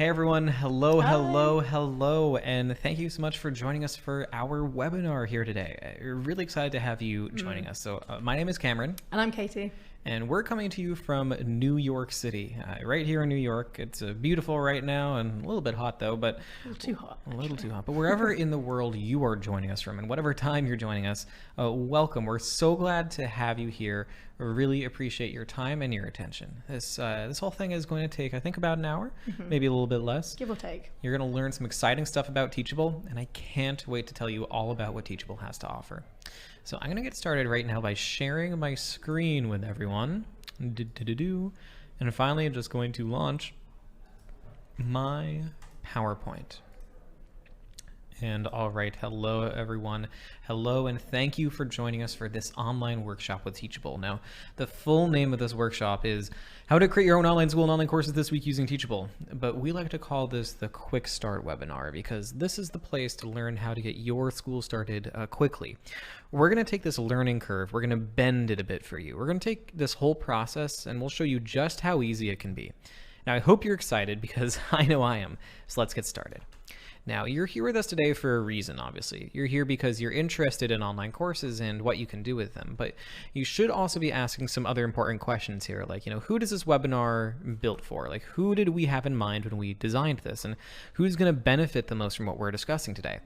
Hey everyone, hello, Hi. hello, hello, and thank you so much for joining us for our webinar here today. We're really excited to have you joining us. My name is Cameron, And I'm Katie. and we're coming to you from New York City, right here in New York. It's beautiful right now and a little bit hot though, but A little too hot, a little actually. too hot. But wherever in the world you are joining us from and whatever time you're joining us, welcome. We're so glad to have you here. We really appreciate your time and your attention. This whole thing is going to take, I think, about an hour, maybe a little bit less. Give or take. You're going to learn some exciting stuff about Teachable, and I can't wait to tell you all about what Teachable has to offer. So I'm going to get started right now by sharing my screen with everyone. And finally, I'm just going to launch my PowerPoint. And all right, hello everyone. Hello, and thank you for joining us for this online workshop with Teachable. Now, the full name of this workshop is How to Create Your Own Online School and Online Courses This Week Using Teachable. But we like to call this the Quick Start webinar because this is the place to learn how to get your school started quickly. We're going to take this learning curve, we're going to bend it a bit for you. We're going to take this whole process and we'll show you just how easy it can be. Now, I hope you're excited because I know I am. So let's get started. Now, you're here with us today for a reason, obviously. You're here because you're interested in online courses and what you can do with them. But you should also be asking some other important questions here, like, who does this webinar built for? Like, who did we have in mind when we designed this? And who's going to benefit the most from what we're discussing today?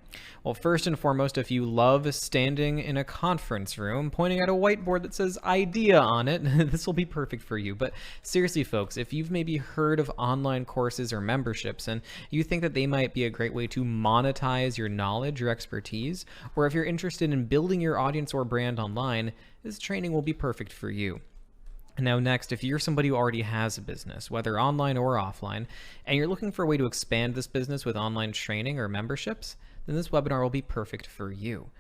Well, first and foremost, if you love standing in a conference room, pointing at a whiteboard that says idea on it, this will be perfect for you. But seriously, folks, if you've maybe heard of online courses or memberships and you think that they might be a great way to monetize your knowledge, your expertise, or if you're interested in building your audience or brand online, this training will be perfect for you. Now next, if you're somebody who already has a business, whether online or offline, and you're looking for a way to expand this business with online training or memberships, then this webinar will be perfect for you.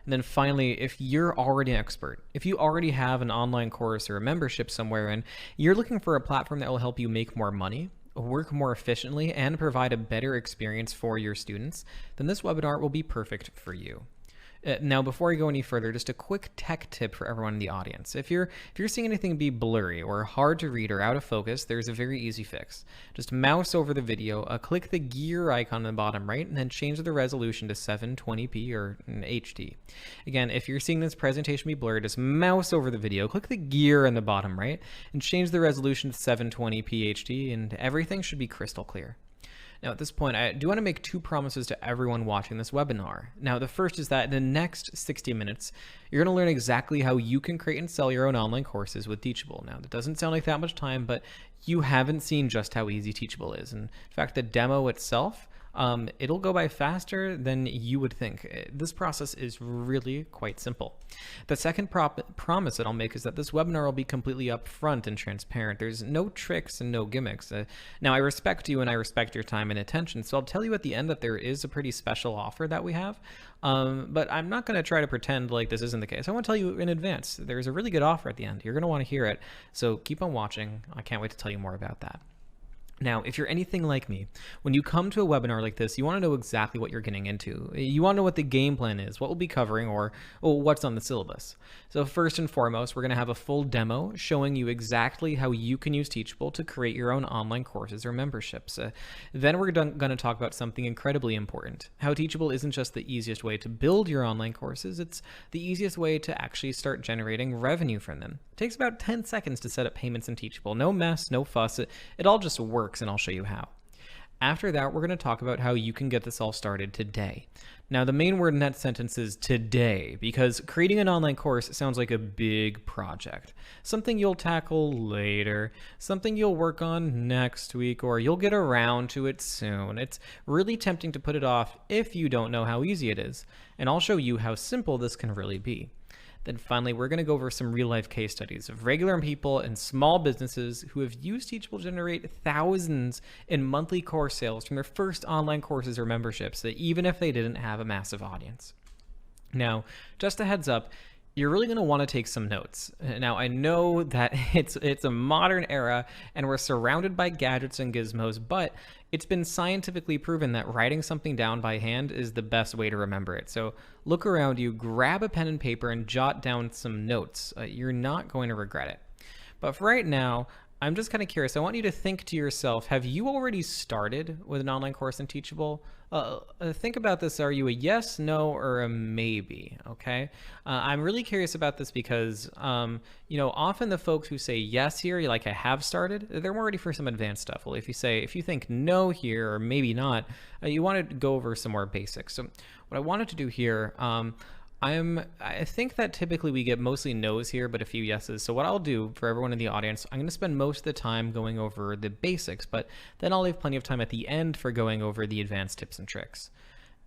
And then finally, if you're already an expert, if you already have an online course or a membership somewhere and you're looking for a platform that will help you make more money, work more efficiently, and provide a better experience for your students, then this webinar will be perfect for you. Now, before I go any further, just a quick tech tip for everyone in the audience. If you're seeing anything be blurry or hard to read or out of focus, there's a very easy fix. Just mouse over the video, click the gear icon on the bottom right, and then change the resolution to 720p or HD. Again, if you're seeing this presentation be blurred, just mouse over the video, click the gear in the bottom right, and change the resolution to 720p HD, and everything should be crystal clear. Now, at this point, I do want to make two promises to everyone watching this webinar. Now, the first is that in the next 60 minutes, you're going to learn exactly how you can create and sell your own online courses with Teachable. Now, that doesn't sound like that much time, but you haven't seen just how easy Teachable is. In fact, the demo itself, it'll go by faster than you would think. This process is really quite simple. The second promise that I'll make is that this webinar will be completely upfront and transparent. There's no tricks and no gimmicks. Now, I respect you and I respect your time and attention, so I'll tell you at the end that there is a pretty special offer that we have, but I'm not going to try to pretend like this isn't the case. I want to tell you in advance, there's a really good offer at the end. You're going to want to hear it, so keep on watching. I can't wait to tell you more about that. Now, if you're anything like me, when you come to a webinar like this, you want to know exactly what you're getting into. You want to know what the game plan is, what we'll be covering, or what's on the syllabus. So first and foremost, we're going to have a full demo showing you exactly how you can use Teachable to create your own online courses or memberships. Then we're going to talk about something incredibly important, how Teachable isn't just the easiest way to build your online courses, it's the easiest way to actually start generating revenue from them. It takes about 10 seconds to set up payments in Teachable. No mess, no fuss, it all just works, and I'll show you how. After that, we're going to talk about how you can get this all started today. Now, the main word in that sentence is today, because creating an online course sounds like a big project. Something you'll tackle later, something you'll work on next week, or you'll get around to it soon. It's really tempting to put it off if you don't know how easy it is, and I'll show you how simple this can really be. Then finally, we're going to go over some real-life case studies of regular people and small businesses who have used Teachable to generate thousands in monthly course sales from their first online courses or memberships, even if they didn't have a massive audience. Now, just a heads up, you're really going to want to take some notes. Now, I know that it's a modern era and we're surrounded by gadgets and gizmos, but it's been scientifically proven that writing something down by hand is the best way to remember it. So look around you, grab a pen and paper, and jot down some notes. You're not going to regret it. But for right now, I'm just kind of curious. I want you to think to yourself, have you already started with an online course in Teachable? Think about this. Are you a yes, no, or a maybe? Okay. I'm really curious about this because, often the folks who say yes here, like I have started, they're more ready for some advanced stuff. Well, if you think no here or maybe not, you want to go over some more basics. So what I wanted to do here, I think that typically we get mostly no's here, but a few yeses. So what I'll do for everyone in the audience, I'm going to spend most of the time going over the basics, but then I'll leave plenty of time at the end for going over the advanced tips and tricks.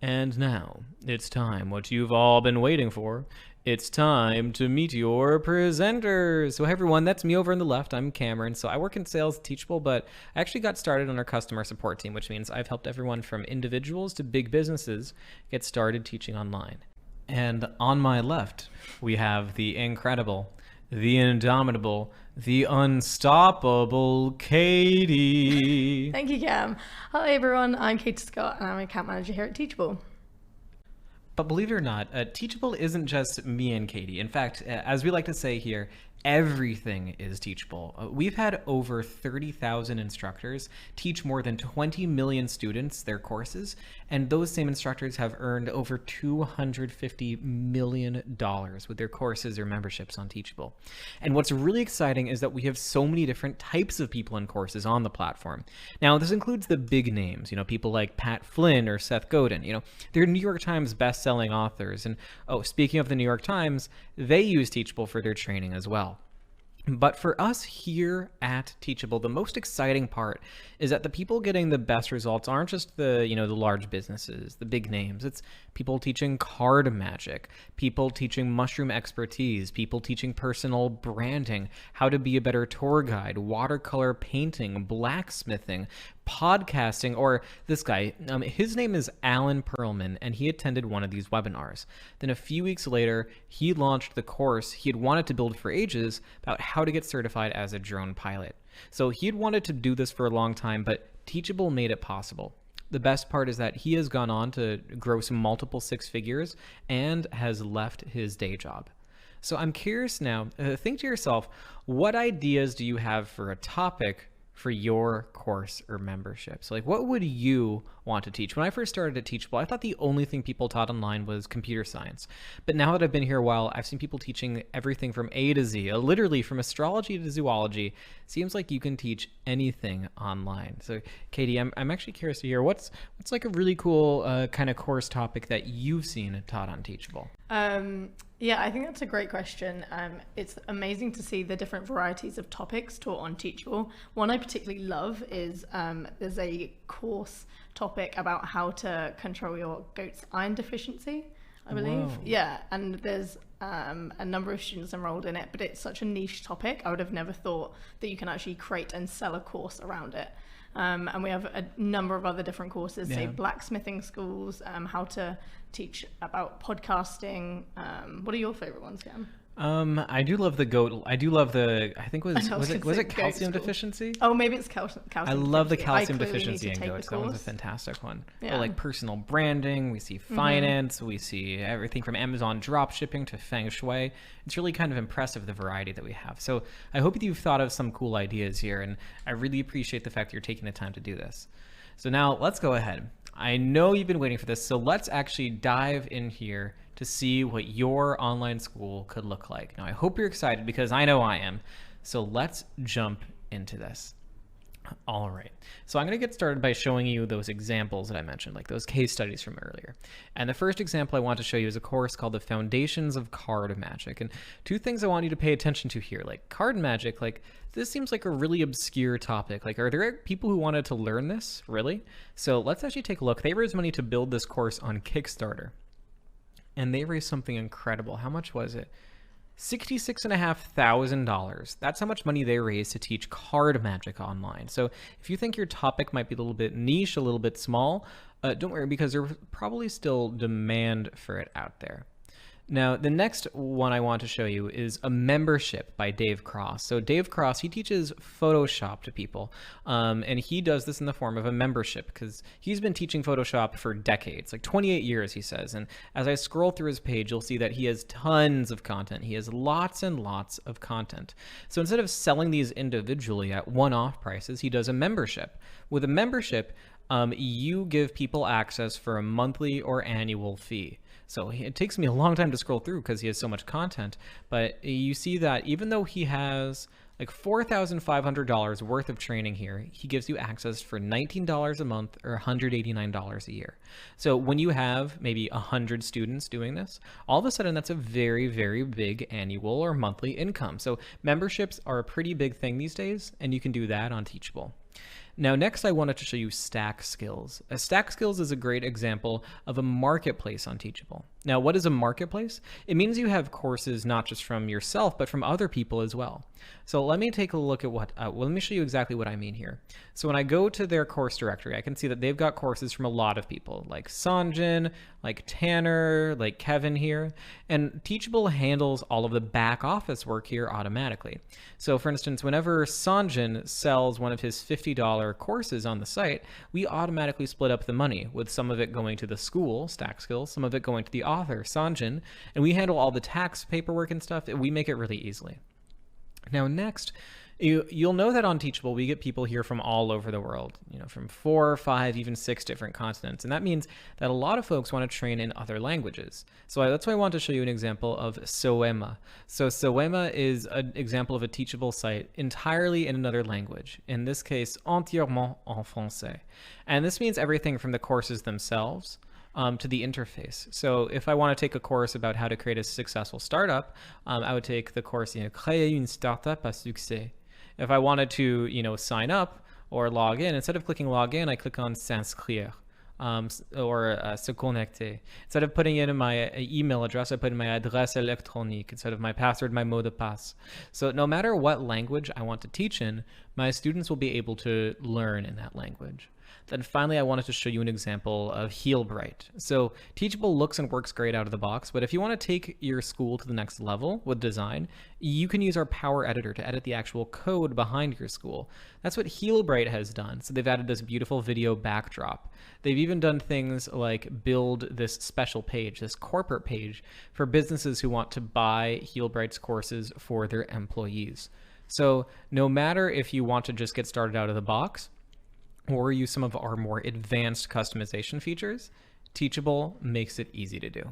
And now it's time, what you've all been waiting for. It's time to meet your presenters. So hey everyone, that's me over on the left. I'm Cameron. So I work in sales at Teachable, but I actually got started on our customer support team, which means I've helped everyone from individuals to big businesses get started teaching online. And on my left, we have the incredible, the indomitable, the unstoppable Katie. Thank you, Cam. Hi, everyone. I'm Katie Scott, and I'm an account manager here at Teachable. But believe it or not, Teachable isn't just me and Katie. In fact, as we like to say here, everything is teachable. We've had over 30,000 instructors teach more than 20 million students their courses, and those same instructors have earned over $250 million with their courses or memberships on Teachable. And what's really exciting is that we have so many different types of people in courses on the platform. Now, this includes the big names, people like Pat Flynn or Seth Godin. They're New York Times best-selling authors. And speaking of the New York Times, they use Teachable for their training as well. But for us here at Teachable, the most exciting part is that the people getting the best results aren't just the large businesses, the big names. It's people teaching card magic, people teaching mushroom expertise, people teaching personal branding, how to be a better tour guide, watercolor painting, blacksmithing, podcasting, or this guy, his name is Alan Perlman, and he attended one of these webinars. Then a few weeks later, he launched the course he had wanted to build for ages about how to get certified as a drone pilot. So he had wanted to do this for a long time, but Teachable made it possible. The best part is that he has gone on to gross multiple six figures and has left his day job. So I'm curious now, think to yourself, what ideas do you have for a topic for your course or membership? So what would you want to teach? When I first started at Teachable, I thought the only thing people taught online was computer science. But now that I've been here a while, I've seen people teaching everything from A to Z, literally from astrology to zoology. Seems like you can teach anything online. So Katie, I'm actually curious to hear what's like a really cool kind of course topic that you've seen taught on Teachable? Yeah, I think that's a great question. It's amazing to see the different varieties of topics taught on Teachable. One I particularly love is there's a course topic about how to control your goat's iron deficiency, I believe. Whoa. Yeah, and there's a number of students enrolled in it, but it's such a niche topic. I would have never thought that you can actually create and sell a course around it. And we have a number of other different courses, say blacksmithing schools, how to teach about podcasting. What are your favorite ones, Cam? I do love the goat. I do love the, I think was it calcium deficiency? Oh, maybe it's calcium I love the calcium deficiency in goats. That one's a fantastic one. Yeah. Like personal branding, we see finance, we see everything from Amazon drop shipping to feng shui. It's really kind of impressive, the variety that we have. So I hope you've thought of some cool ideas here, and I really appreciate the fact that you're taking the time to do this. So now let's go ahead. I know you've been waiting for this, so let's actually dive in here to see what your online school could look like. Now, I hope you're excited because I know I am. So let's jump into this. All right. So I'm going to get started by showing you those examples that I mentioned, like those case studies from earlier. And the first example I want to show you is a course called The Foundations of Card Magic. And two things I want you to pay attention to here, like card magic, this seems like a really obscure topic. Are there people who wanted to learn this? Really? So let's actually take a look. They raised money to build this course on Kickstarter. And they raised something incredible. How much was it? $66,500. That's how much money they raised to teach card magic online. So if you think your topic might be a little bit niche, a little bit small, don't worry, because there's probably still demand for it out there. Now, the next one I want to show you is a membership by Dave Cross. So Dave Cross, he teaches Photoshop to people, and he does this in the form of a membership because he's been teaching Photoshop for decades, like 28 years, he says. And as I scroll through his page, you'll see that he has tons of content. He has lots and lots of content. So instead of selling these individually at one-off prices, he does a membership. With a membership, you give people access for a monthly or annual fee. So it takes me a long time to scroll through because he has so much content, but you see that even though he has like $4,500 worth of training here, he gives you access for $19 a month or $189 a year. So when you have maybe 100 students doing this, all of a sudden that's a very, very big annual or monthly income. So memberships are a pretty big thing these days, and you can do that on Teachable. Now, next I wanted to show you Stack Skills. Stack Skills is a great example of a marketplace on Teachable. Now, what is a marketplace? It means you have courses not just from yourself, but from other people as well. So let me take a look at let me show you exactly what I mean here. So when I go to their course directory, I can see that they've got courses from a lot of people, like Sanjin, like Tanner, like Kevin here, and Teachable handles all of the back office work here automatically. So for instance, whenever Sanjin sells one of his $50 courses on the site, we automatically split up the money, with some of it going to the school, Stack Skills, some of it going to the author, Sanjin, and we handle all the tax paperwork and stuff. We make it really easily. Now next, you'll know that on Teachable, we get people here from all over the world, from 4, 5, even 6 different continents. And that means that a lot of folks want to train in other languages. So that's why I want to show you an example of Soema. So Soema is an example of a Teachable site entirely in another language. In this case, entièrement en français. And this means everything from the courses themselves to the interface. So if I want to take a course about how to create a successful startup, I would take the course, Créer une startup à succès. If I wanted to, sign up or log in, instead of clicking log in, I click on s'inscrire or se connecter. Instead of putting in my email address, I put in my adresse électronique instead of my password, my mot de passe. So no matter what language I want to teach in, my students will be able to learn in that language. Then finally, I wanted to show you an example of Healbright. So Teachable looks and works great out of the box, but if you want to take your school to the next level with design, you can use our Power Editor to edit the actual code behind your school. That's what Healbright has done. So they've added this beautiful video backdrop. They've even done things like build this special page, this corporate page for businesses who want to buy Healbright's courses for their employees. So no matter if you want to just get started out of the box, or use some of our more advanced customization features, Teachable makes it easy to do.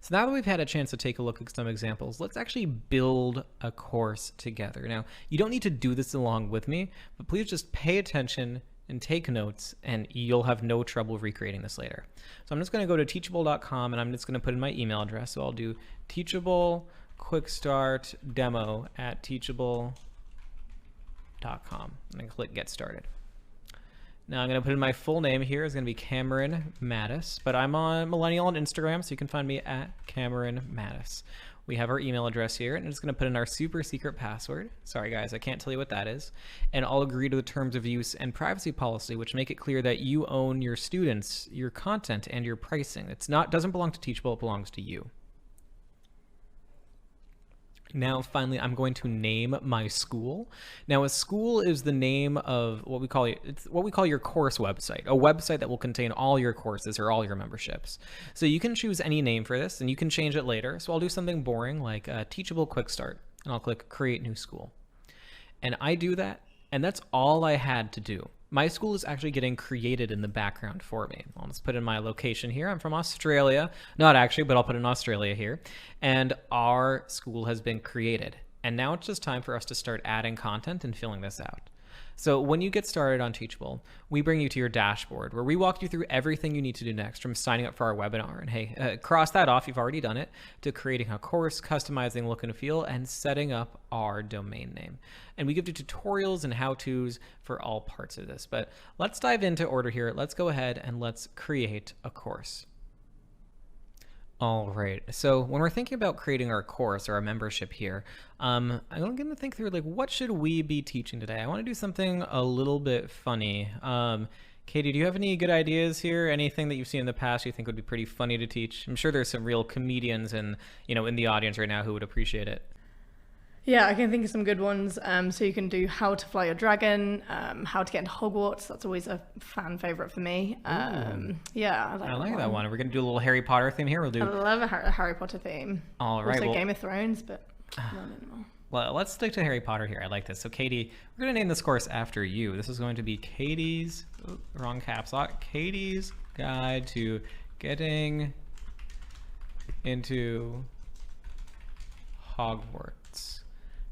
So now that we've had a chance to take a look at some examples, let's actually build a course together. Now, you don't need to do this along with me, but please just pay attention and take notes, and you'll have no trouble recreating this later. So I'm just going to go to teachable.com, and I'm just going to put in my email address. So I'll do Teachable Quick Start Demo at teachable.com, and then click Get Started. Now I'm going to put in my full name here. It's going to be Cameron Mattis, but I'm on Millennial on Instagram, so you can find me at Cameron Mattis. We have our email address here, and I'm just going to put in our super secret password. Sorry guys, I can't tell you what that is. And I'll agree to the terms of use and privacy policy, which make it clear that you own your students, your content, and your pricing. Doesn't belong to Teachable, it belongs to you. Now, finally, I'm going to name my school. Now, a school is the name of what we call your course website, a website that will contain all your courses or all your memberships. So you can choose any name for this, and you can change it later. So I'll do something boring like Teachable Quick Start, and I'll click Create New School. And I do that, and that's all I had to do. My school is actually getting created in the background for me. I'll just put in my location here. I'm from Australia. Not actually, but I'll put in Australia here. And our school has been created. And now it's just time for us to start adding content and filling this out. So when you get started on Teachable, we bring you to your dashboard where we walk you through everything you need to do next, from signing up for our webinar, and hey, cross that off, you've already done it, to creating a course, customizing look and feel, and setting up our domain name. And we give you tutorials and how-tos for all parts of this. But let's dive into order here. Let's go ahead and let's create a course. All right, so when we're thinking about creating our course or our membership here, I'm going to think through, like, what should we be teaching today? I want to do something a little bit funny. Katie, do you have any good ideas here? Anything that you've seen in the past you think would be pretty funny to teach? I'm sure there's some real comedians in the audience right now who would appreciate it. Yeah, I can think of some good ones. So you can do how to fly your dragon, how to get into Hogwarts. That's always a fan favorite for me. Yeah, I like that one. We're going to do a little Harry Potter theme here. I love a Harry Potter theme. All right. Also Game of Thrones, but not anymore. Well, let's stick to Harry Potter here. I like this. So Katie, we're going to name this course after you. This is going to be Katie's, wrong caps lock, Katie's Guide to Getting into Hogwarts.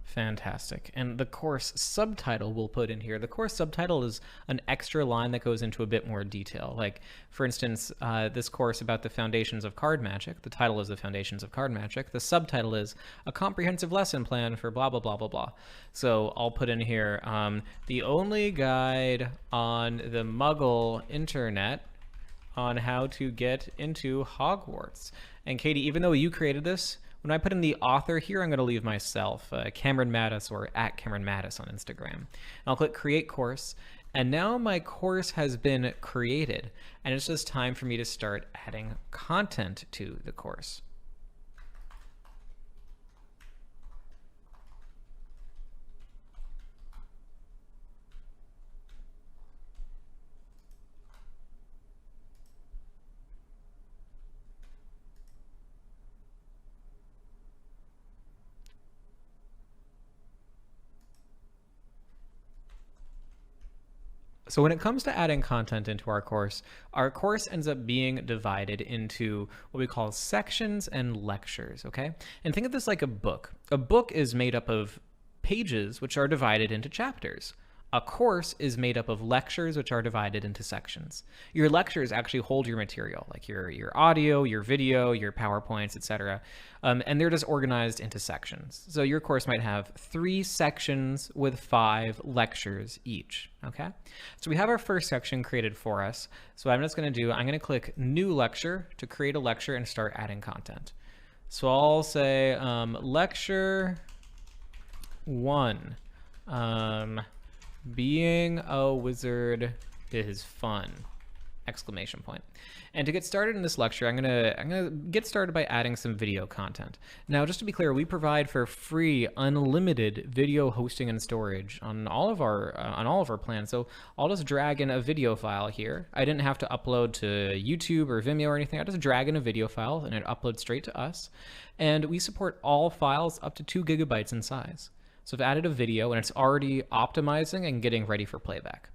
Fantastic. And the course subtitle we'll put in here. The course subtitle is an extra line that goes into a bit more detail. Like, for instance, this course about the foundations of card magic. The title is the foundations of card magic. The subtitle is a comprehensive lesson plan for blah, blah, blah, blah, blah. So I'll put in here, the only guide on the Muggle internet on how to get into Hogwarts. And Katie, even though you created this, when I put in the author here, I'm going to leave myself, Cameron Mattis, or @CameronMattis on Instagram. And I'll click Create Course. And now my course has been created. And it's just time for me to start adding content to the course. So when it comes to adding content into our course ends up being divided into what we call sections and lectures, okay? And think of this like a book. A book is made up of pages which are divided into chapters. A course is made up of lectures which are divided into sections. Your lectures actually hold your material, like your audio, your video, your PowerPoints, etc. And they're just organized into sections. So your course might have 3 sections with 5 lectures each, okay? So we have our first section created for us. So what I'm just going to click New Lecture to create a lecture and start adding content. So I'll say Lecture 1. Being a wizard is fun! Exclamation point. And to get started in this lecture, I'm gonna get started by adding some video content. Now, just to be clear, we provide for free, unlimited video hosting and storage on all of our plans. So I'll just drag in a video file here. I didn't have to upload to YouTube or Vimeo or anything. I just drag in a video file and it uploads straight to us. And we support all files up to 2 gigabytes in size. So I've added a video and it's already optimizing and getting ready for playback.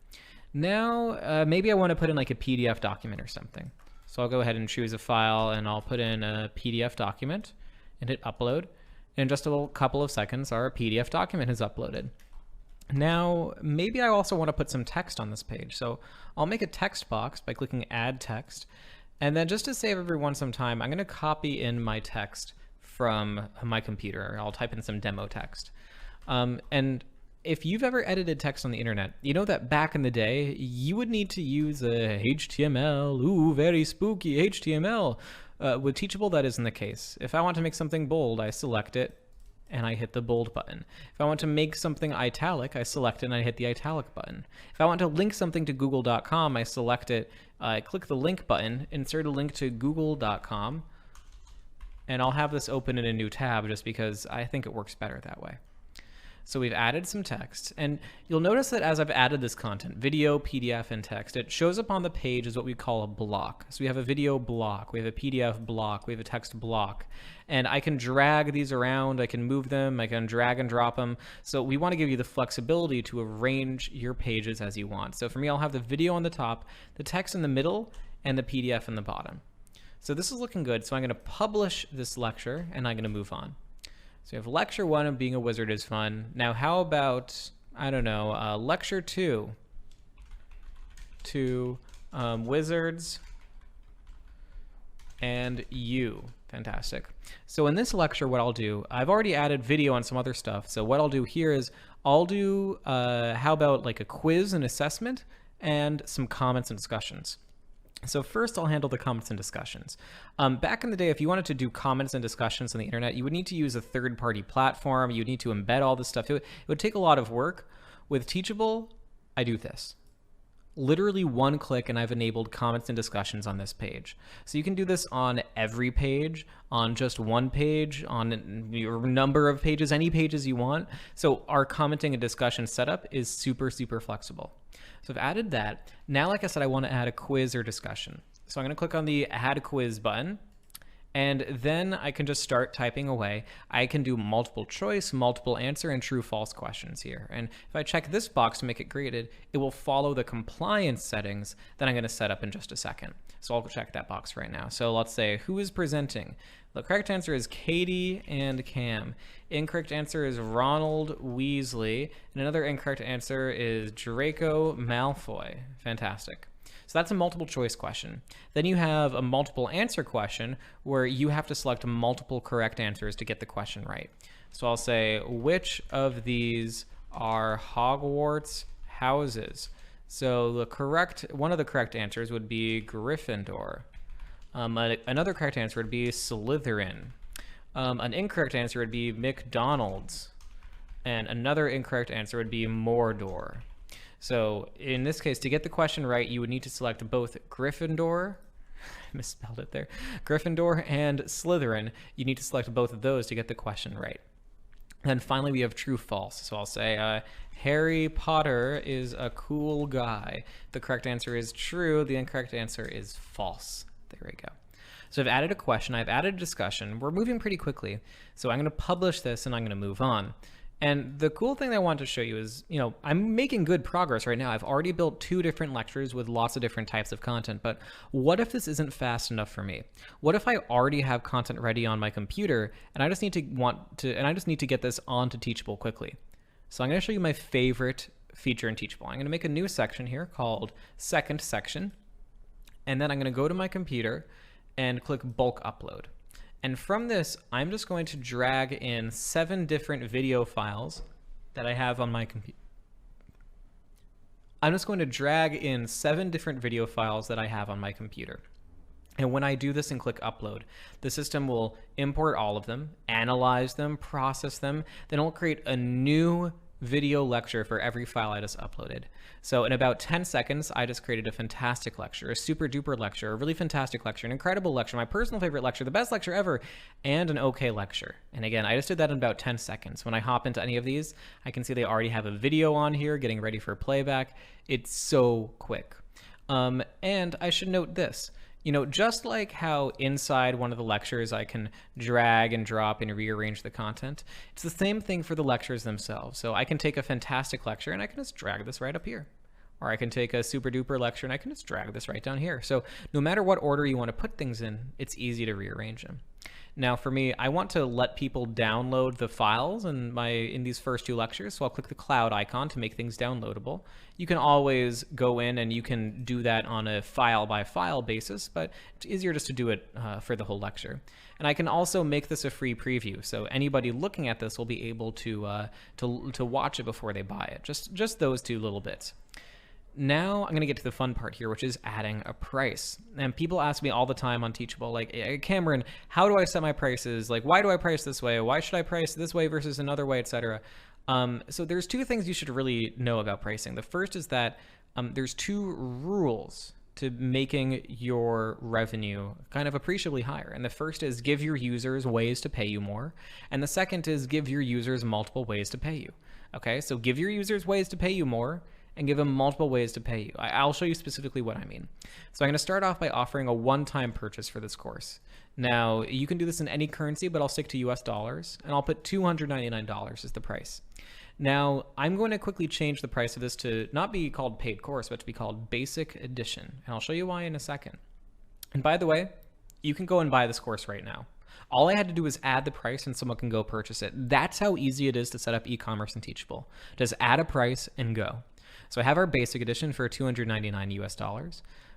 Now, maybe I want to put in like a PDF document or something. So I'll go ahead and choose a file and I'll put in a PDF document and hit upload. In just a couple of seconds, our PDF document is uploaded. Now, maybe I also want to put some text on this page. So I'll make a text box by clicking Add Text. And then just to save everyone some time, I'm going to copy in my text from my computer. I'll type in some demo text. And if you've ever edited text on the internet, you know that back in the day, you would need to use a HTML, ooh, very spooky HTML. With Teachable, that isn't the case. If I want to make something bold, I select it and I hit the bold button. If I want to make something italic, I select it and I hit the italic button. If I want to link something to google.com, I select it, I click the link button, insert a link to google.com, and I'll have this open in a new tab just because I think it works better that way. So we've added some text, and you'll notice that as I've added this content, video, PDF, and text, it shows up on the page as what we call a block. So we have a video block, we have a PDF block, we have a text block, and I can drag these around, I can move them, I can drag and drop them. So we want to give you the flexibility to arrange your pages as you want. So for me, I'll have the video on the top, the text in the middle, and the PDF in the bottom. So this is looking good, so I'm going to publish this lecture, and I'm going to move on. So we have lecture 1 of being a wizard is fun. Now how about, I don't know, lecture 2 to wizards and you. Fantastic. So in this lecture, what I'll do, I've already added video on some other stuff. So what I'll do here is I'll do, how about like a quiz and assessment and some comments and discussions. So first I'll handle the comments and discussions. Back in the day, if you wanted to do comments and discussions on the internet, you would need to use a third-party platform. You would need to embed all this stuff. It would take a lot of work. With Teachable, I do this. literally one click and I've enabled comments and discussions on this page. So you can do this on every page, on just one page, on your number of pages, any pages you want. So our commenting and discussion setup is super, super flexible. So I've added that. Now, like I said, I want to add a quiz or discussion. So I'm going to click on the Add Quiz button. And then I can just start typing away. I can do multiple choice, multiple answer, and true false questions here. And if I check this box to make it graded, it will follow the compliance settings that I'm going to set up in just a second. So I'll check that box right now. So let's say, who is presenting? The correct answer is Katie and Cam. Incorrect answer is Ronald Weasley. And another incorrect answer is Draco Malfoy. Fantastic. So that's a multiple choice question. Then you have a multiple answer question where you have to select multiple correct answers to get the question right. So I'll say, which of these are Hogwarts houses? So one of the correct answers would be Gryffindor. Another correct answer would be Slytherin. An incorrect answer would be McDonald's. And another incorrect answer would be Mordor. So in this case, to get the question right, you would need to select both Gryffindor, I misspelled it there, Gryffindor and Slytherin. You need to select both of those to get the question right. Then finally, we have true false. So I'll say Harry Potter is a cool guy. The correct answer is true. The incorrect answer is false. There we go. So I've added a question. I've added a discussion. We're moving pretty quickly. So I'm going to publish this and I'm going to move on. And the cool thing that I want to show you is, I'm making good progress right now. I've already built 2 different lectures with lots of different types of content, but what if this isn't fast enough for me? What if I already have content ready on my computer and I just need to get this onto Teachable quickly? So I'm going to show you my favorite feature in Teachable. I'm going to make a new section here called Second Section, and then I'm going to go to my computer and click Bulk Upload. And from this, I'm just going to drag in 7 different video files that I have on my computer. I'm just going to drag in 7 different video files that I have on my computer. And when I do this and click upload, the system will import all of them, analyze them, process them, then it'll create a new video lecture for every file I just uploaded. So in about 10 seconds, I just created a fantastic lecture, a super duper lecture, a really fantastic lecture, an incredible lecture, my personal favorite lecture, the best lecture ever, and an okay lecture. And again, I just did that in about 10 seconds. When I hop into any of these, I can see they already have a video on here getting ready for playback. It's so quick. And I should note this. Just like how inside one of the lectures I can drag and drop and rearrange the content, it's the same thing for the lectures themselves. So I can take a fantastic lecture and I can just drag this right up here. Or I can take a super duper lecture and I can just drag this right down here. So no matter what order you want to put things in, it's easy to rearrange them. Now for me, I want to let people download the files in these first 2 lectures, so I'll click the cloud icon to make things downloadable. You can always go in and you can do that on a file by file basis, but it's easier just to do it for the whole lecture. And I can also make this a free preview, so anybody looking at this will be able to watch it before they buy it. Just those 2 little bits. Now I'm going to get to the fun part here, which is adding a price. And people ask me all the time on Teachable, like, hey, Cameron, how do I set my prices? Like, why do I price this way? Why should I price this way versus another way, etc.? So there's 2 things you should really know about pricing. The first is that there's 2 rules to making your revenue kind of appreciably higher. And the first is give your users ways to pay you more. And the second is give your users multiple ways to pay you. Okay, so give your users ways to pay you more and give them multiple ways to pay you. I'll show you specifically what I mean. So I'm going to start off by offering a one-time purchase for this course. Now, you can do this in any currency, but I'll stick to US dollars, and I'll put $299 as the price. Now, I'm going to quickly change the price of this to not be called paid course, but to be called basic edition, and I'll show you why in a second. And by the way, you can go and buy this course right now. All I had to do was add the price and someone can go purchase it. That's how easy it is to set up e-commerce in Teachable. Just add a price and go. So I have our basic edition for $299 US.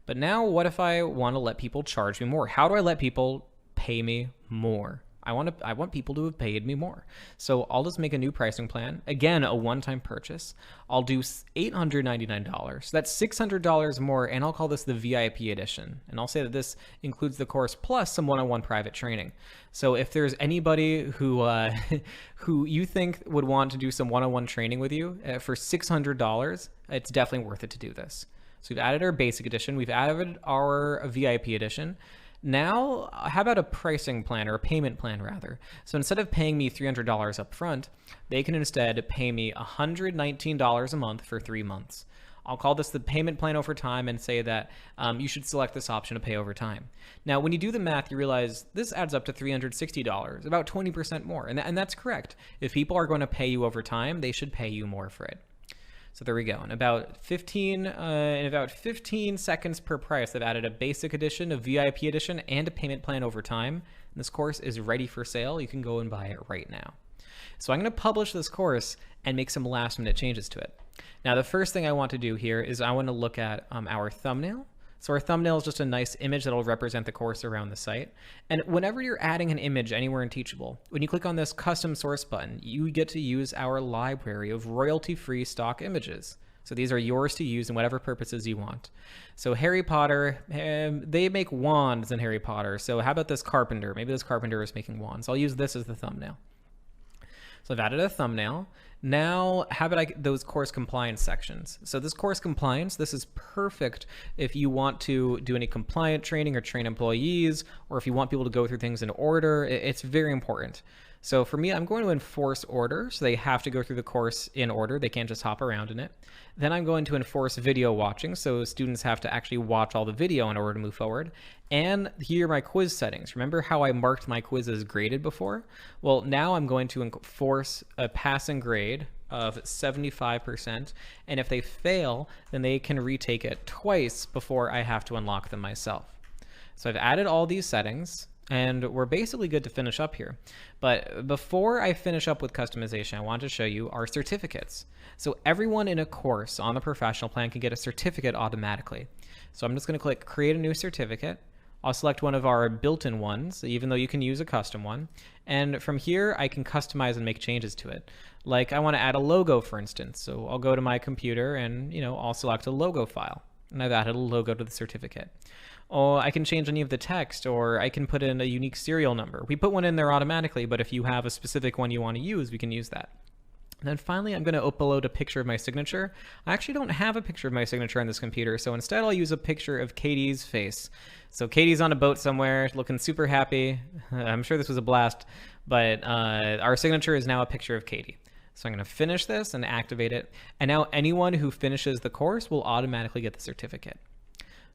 But now what if I want to let people charge me more? How do I let people pay me more? I want people to have paid me more. So I'll just make a new pricing plan. Again, a one-time purchase. I'll do $899. That's $600 more, and I'll call this the VIP edition. And I'll say that this includes the course plus some one-on-one private training. So if there's anybody who who you think would want to do some one-on-one training with you for $600, it's definitely worth it to do this. So we've added our basic edition. We've added our VIP edition. Now, how about a pricing plan, or a payment plan rather? So instead of paying me $300 up front, they can instead pay me $119 a month for 3 months. I'll call this the payment plan over time and say that you should select this option to pay over time. Now, when you do the math, you realize this adds up to $360, about 20% more. And that's correct. If people are going to pay you over time, they should pay you more for it. So there we go. In about 15 seconds per price, I've added a basic edition, a VIP edition, and a payment plan over time. And this course is ready for sale. You can go and buy it right now. So I'm going to publish this course and make some last minute changes to it. Now, the first thing I want to do here is I want to look at our thumbnail. So our thumbnail is just a nice image that will represent the course around the site. And whenever you're adding an image anywhere in Teachable, when you click on this custom source button, you get to use our library of royalty-free stock images. So these are yours to use in whatever purposes you want. So Harry Potter, they make wands in Harry Potter. So how about this carpenter? Maybe this carpenter is making wands. I'll use this as the thumbnail. So I've added a thumbnail. Now, how about those course compliance sections? So this course compliance, this is perfect if you want to do any compliant training or train employees, or if you want people to go through things in order. It's very important. So for me, I'm going to enforce order. So they have to go through the course in order. They can't just hop around in it. Then I'm going to enforce video watching. So students have to actually watch all the video in order to move forward. And here are my quiz settings. Remember how I marked my quizzes graded before? Well, now I'm going to enforce a passing grade of 75%. And if they fail, then they can retake it twice before I have to unlock them myself. So I've added all these settings. And we're basically good to finish up here. But before I finish up with customization, I want to show you our certificates. So everyone in a course on the professional plan can get a certificate automatically. So I'm just going to click create a new certificate. I'll select one of our built-in ones, even though you can use a custom one. And from here, I can customize and make changes to it. Like I want to add a logo, for instance. So I'll go to my computer and, I'll select a logo file. And I've added a logo to the certificate. Or I can change any of the text, or I can put in a unique serial number. We put one in there automatically, but if you have a specific one you want to use, we can use that. And then finally, I'm going to upload a picture of my signature. I actually don't have a picture of my signature on this computer, so instead I'll use a picture of Katie's face. So Katie's on a boat somewhere, looking super happy. I'm sure this was a blast, but our signature is now a picture of Katie. So I'm going to finish this and activate it. And now anyone who finishes the course will automatically get the certificate.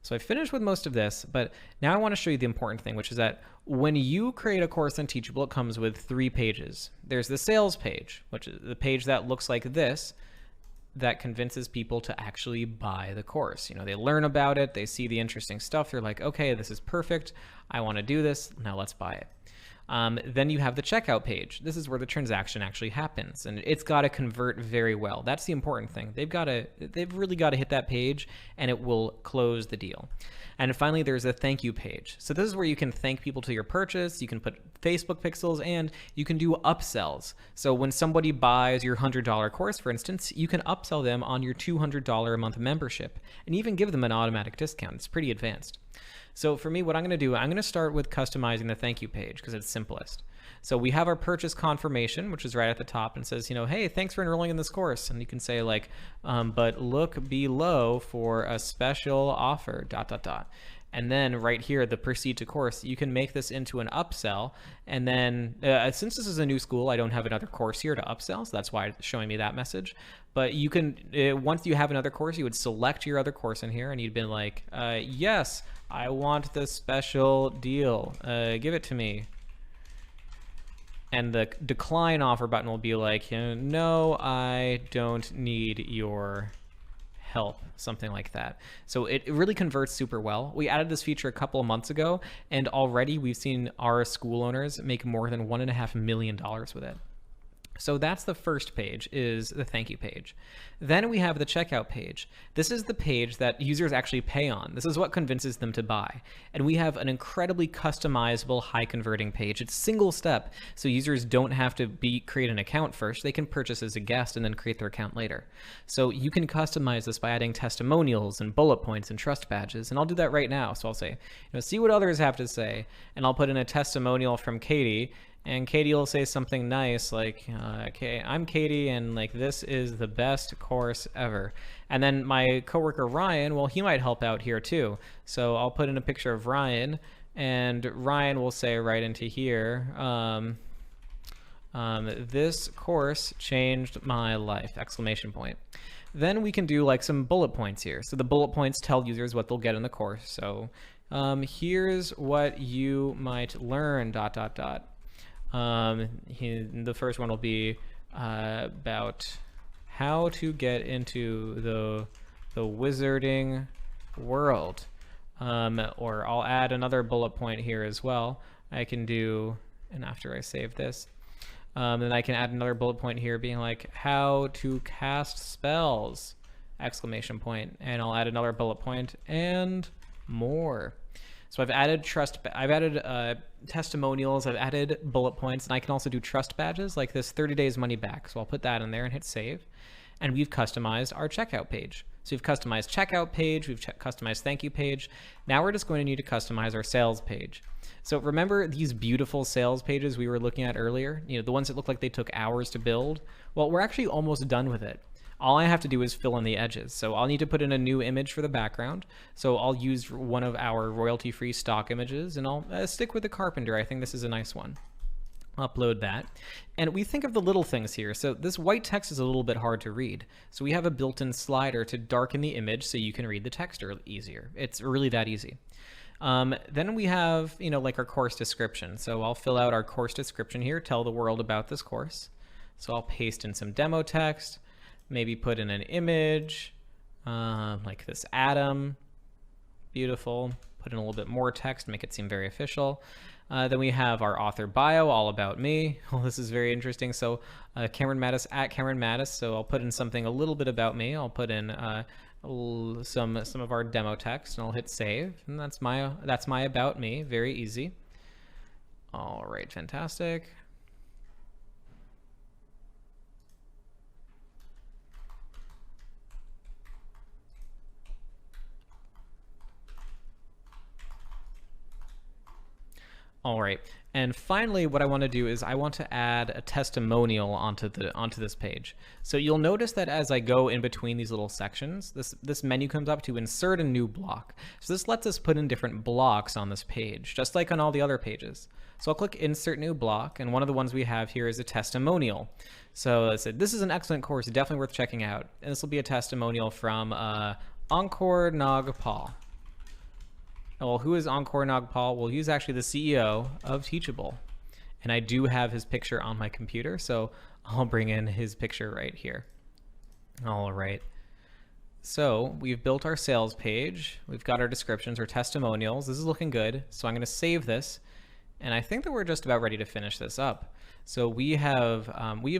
So I finished with most of this, but now I want to show you the important thing, which is that when you create a course on Teachable, it comes with 3 pages. There's the sales page, which is the page that looks like this, that convinces people to actually buy the course. They learn about it, they see the interesting stuff, they're like, okay, this is perfect, I want to do this, now let's buy it. Then you have the checkout page. This is where the transaction actually happens, and it's got to convert very well. That's the important thing. They've really got to hit that page, and it will close the deal. And finally, there's a thank you page. So this is where you can thank people to your purchase. You can put Facebook pixels, and you can do upsells. So when somebody buys your $100 course, for instance, you can upsell them on your $200 a month membership, and even give them an automatic discount. It's pretty advanced. So for me, what I'm going to do, I'm going to start with customizing the thank you page because it's simplest. So we have our purchase confirmation, which is right at the top and says, hey, thanks for enrolling in this course. And you can say like, but look below for a special offer, ... And then right here, the proceed to course, you can make this into an upsell. And then since this is a new school, I don't have another course here to upsell. So that's why it's showing me that message. But you can, once you have another course, you would select your other course in here and you'd be like, yes, I want the special deal. Give it to me. And the decline offer button will be like, no, I don't need your help, something like that. So it really converts super well. We added this feature a couple of months ago, and already we've seen our school owners make more than $1.5 million with it. So that's the first page, is the thank you page. Then we have the checkout page. This is the page that users actually pay on. This is what convinces them to buy. And we have an incredibly customizable, high converting page. It's single step, so users don't have to create an account first. They can purchase as a guest and then create their account later. So you can customize this by adding testimonials and bullet points and trust badges. And I'll do that right now. So I'll say, see what others have to say. And I'll put in a testimonial from Katie. And Katie will say something nice like, okay, I'm Katie, and like, this is the best course ever. And then my coworker Ryan, well, he might help out here too. So I'll put in a picture of Ryan, and Ryan will say right into here, this course changed my life, exclamation point. Then we can do like some bullet points here. So the bullet points tell users what they'll get in the course. So here's what you might learn, ... the first one will be about how to get into the wizarding world. Or I'll add another bullet point here as well. I can do, and after I save this, then I can add another bullet point here being like how to cast spells, exclamation point, and I'll add another bullet point and more. So I've added testimonials, I've added bullet points, and I can also do trust badges like this 30 days money back. So I'll put that in there and hit save. And we've customized our checkout page. So we've customized checkout page, we've customized thank you page. Now we're just going to need to customize our sales page. So remember these beautiful sales pages we were looking at earlier, you know, the ones that look like they took hours to build? Well, we're actually almost done with it. All I have to do is fill in the edges. So I'll need to put in a new image for the background. So I'll use one of our royalty-free stock images, and I'll stick with the carpenter. I think this is a nice one. Upload that. And we think of the little things here. So this white text is a little bit hard to read. So we have a built-in slider to darken the image so you can read the text easier. It's really that easy. Then we have, you know, like our course description. So I'll fill out our course description here, tell the world about this course. So I'll paste in some demo text, maybe put in an image, like this atom. Beautiful. Put in a little bit more text, make it seem very official. Then we have our author bio, all about me. Well, this is very interesting. So Cameron Mattis, at Cameron Mattis. So I'll put in something a little bit about me. I'll put in some of our demo text, and I'll hit save. And that's my about me. Very easy. All right, fantastic. All right, and finally what I want to do is I want to add a testimonial onto this page. So you'll notice that as I go in between these little sections, this menu comes up to insert a new block. So this lets us put in different blocks on this page, just like on all the other pages. So I'll click insert new block, and one of the ones we have here is a testimonial. So I said, this is an excellent course, definitely worth checking out. And this will be a testimonial from Encore Nagpal. Well, who is Encore Nagpal? Well, he's actually the CEO of Teachable. And I do have his picture on my computer, so I'll bring in his picture right here. All right. So we've built our sales page. We've got our descriptions, our testimonials. This is looking good. So I'm going to save this. And I think that we're just about ready to finish this up. So we have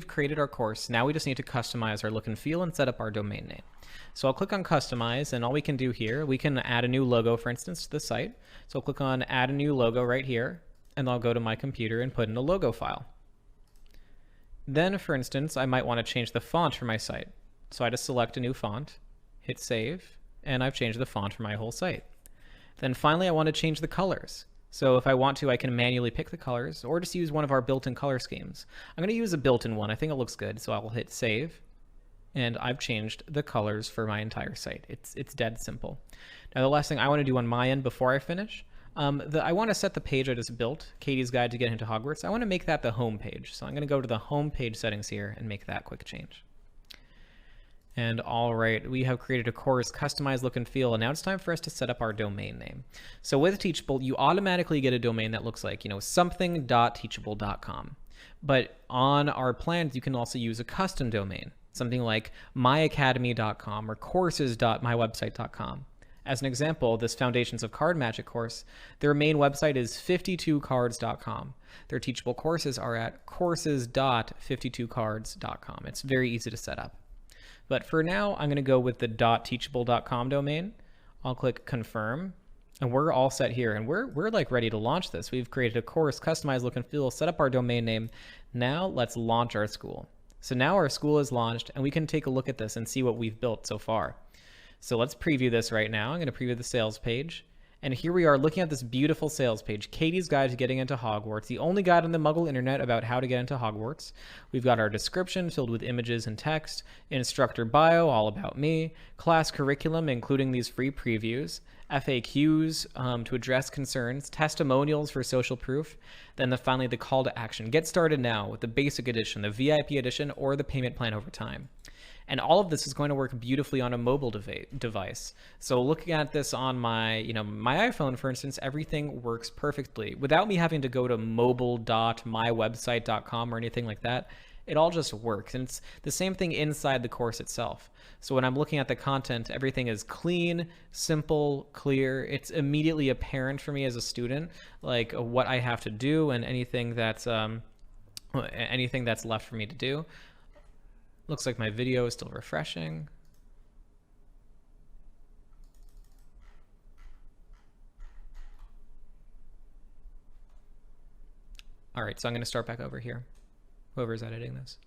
created our course. Now we just need to customize our look and feel and set up our domain name. So I'll click on customize, and all we can do here, we can add a new logo, for instance, to the site. So I'll click on add a new logo right here, and I'll go to my computer and put in a logo file. Then, for instance, I might want to change the font for my site. So I just select a new font, hit save, and I've changed the font for my whole site. Then finally, I want to change the colors. So if I want to, I can manually pick the colors or just use one of our built-in color schemes. I'm going to use a built-in one. I think it looks good. So I will hit save, and I've changed the colors for my entire site. It's dead simple. Now the last thing I want to do on my end before I finish, I want to set the page I just built, Katie's Guide to Get into Hogwarts. I want to make that the home page. So I'm going to go to the home page settings here and make that quick change. And all right, we have created a course, customized look and feel, and now it's time for us to set up our domain name. So with Teachable, you automatically get a domain that looks like, something.teachable.com. But on our plans, you can also use a custom domain, something like myacademy.com or courses.mywebsite.com. As an example, this Foundations of Card Magic course, their main website is 52cards.com. Their Teachable courses are at courses.52cards.com. It's very easy to set up. But for now, I'm going to go with the .teachable.com domain. I'll click confirm, and we're all set here. And we're like ready to launch this. We've created a course, customized look and feel, set up our domain name. Now let's launch our school. So now our school is launched, and we can take a look at this and see what we've built so far. So let's preview this right now. I'm going to preview the sales page. And here we are looking at this beautiful sales page, Katie's Guide to Getting into Hogwarts, the only guide on the Muggle internet about how to get into Hogwarts. We've got our description filled with images and text, instructor bio, all about me, class curriculum, including these free previews, FAQs to address concerns, testimonials for social proof, then finally the call to action. Get started now with the basic edition, the VIP edition, or the payment plan over time. And all of this is going to work beautifully on a mobile device. So looking at this on my iPhone, for instance, everything works perfectly without me having to go to mobile.mywebsite.com or anything like that. It all just works. And it's the same thing inside the course itself. So when I'm looking at the content, everything is clean, simple, clear. It's immediately apparent for me as a student, like what I have to do and anything that's left for me to do. Looks like my video is still refreshing. All right, so I'm going to start back over here, whoever's editing this.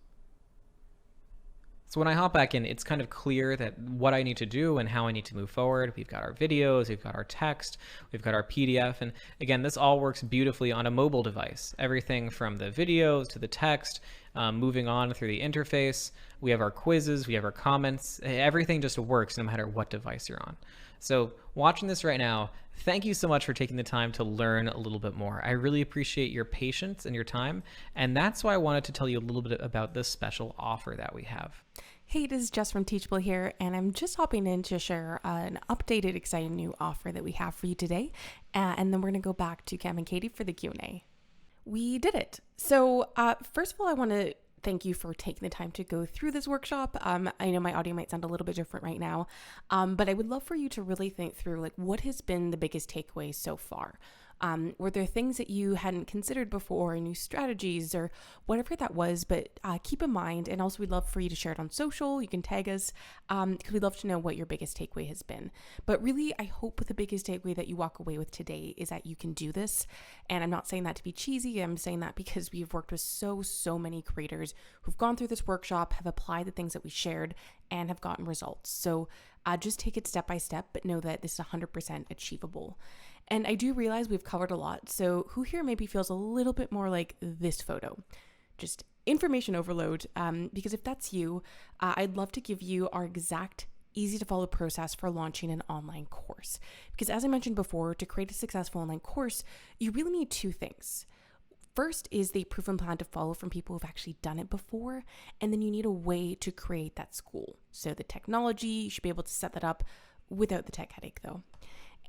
So when I hop back in, it's kind of clear that what I need to do and how I need to move forward. We've got our videos, we've got our text, we've got our PDF. And again, this all works beautifully on a mobile device. Everything from the videos to the text, moving on through the interface. We have our quizzes, we have our comments. Everything just works no matter what device you're on. So watching this right now, thank you so much for taking the time to learn a little bit more. I really appreciate your patience and your time. And that's why I wanted to tell you a little bit about this special offer that we have. Hey, this is Jess from Teachable here, and I'm just hopping in to share an updated, exciting new offer that we have for you today. And then we're going to go back to Cam and Katie for the Q&A. We did it. So first of all, I want to thank you for taking the time to go through this workshop. I know my audio might sound a little bit different right now, but I would love for you to really think through like what has been the biggest takeaway so far. Were there things that you hadn't considered before, new strategies or whatever that was, but keep in mind, and also we'd love for you to share it on social. You can tag us because we'd love to know what your biggest takeaway has been. But really, I hope the biggest takeaway that you walk away with today is that you can do this. And I'm not saying that to be cheesy. I'm saying that because we've worked with so many creators who've gone through this workshop, have applied the things that we shared, and have gotten results. So just take it step by step, but know that this is 100% achievable. And I do realize we've covered a lot, so who here maybe feels a little bit more like this photo? Just information overload, because if that's you, I'd love to give you our exact easy to follow process for launching an online course. Because as I mentioned before, to create a successful online course, you really need two things. First is the proven plan to follow from people who've actually done it before, and then you need a way to create that school. So the technology, you should be able to set that up without the tech headache though.